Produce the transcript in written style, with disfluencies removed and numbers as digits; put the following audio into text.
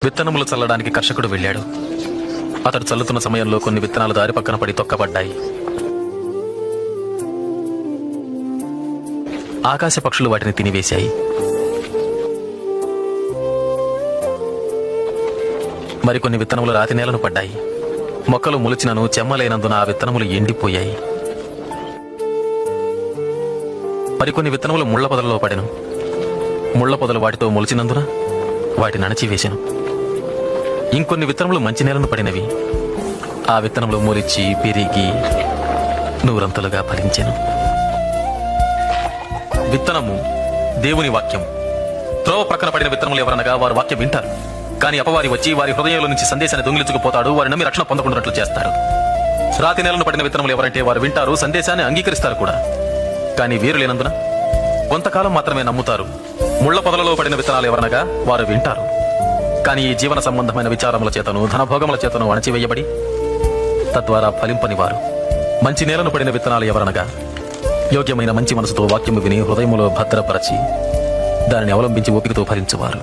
విత్తనములు చల్లడానికి కర్షకుడు వెళ్ళాడు. అతడు చల్లుతున్న సమయంలో కొన్ని విత్తనాలు దారి పక్కన పడి తొక్కబడ్డాయి. ఆకాశ పక్షులు వాటిని తినివేశాయి. మరికొన్ని విత్తనములు రాతి నేలను పడ్డాయి. మొక్కలు మొలిచినను చెమ్మలేనందున ఆ విత్తనములు ఎండిపోయాయి. మరికొన్ని విత్తనములు ముళ్ల పొదలలో పడెను. ముళ్ల పొదలు వాటితో మొలిచినందున వాటిని అణచివేశాను. ఇంకొన్ని విత్తనములు మంచి నేలను పడినవి. ఆ విత్తనములు మొలిచి పెరిగి నూరంతలుగా ఫలించెను. విత్తనము దేవుని వాక్యం. త్రోవ ప్రక్కన పడిన విత్తనములు ఎవరనగా వారు వాక్యం వింటారు, కానీ అపవాది వచ్చి వారి హృదయంలో నుంచి సందేశాన్ని దొంగిలించుకుపోతాడు. వారి నమ్మి రక్షణ పొందకుండాట్లు చేస్తాడు. రాతి నేలను పడిన విత్తనములు ఎవరంటే వారు వింటారు, సందేశాన్ని అంగీకరిస్తారు కూడా, కానీ వీరు లేనందున కొంతకాలం మాత్రమే నమ్ముతారు. ముళ్ల పొదలలో పడిన విత్తనాలు ఎవరనగా వారు వింటారు, కానీ ఈ జీవన సంబంధమైన విచారముల చేతను ధనభోగముల చేతను అణచివేయబడి తద్వారా ఫలింపని వారు. మంచి నేలను పడిన విత్తనాలు ఎవరనగా యోగ్యమైన మంచి మనసుతో వాక్యము విని హృదయములో భద్రపరచి దానిని అవలంబించి ఓపికతో ఫలించువారు.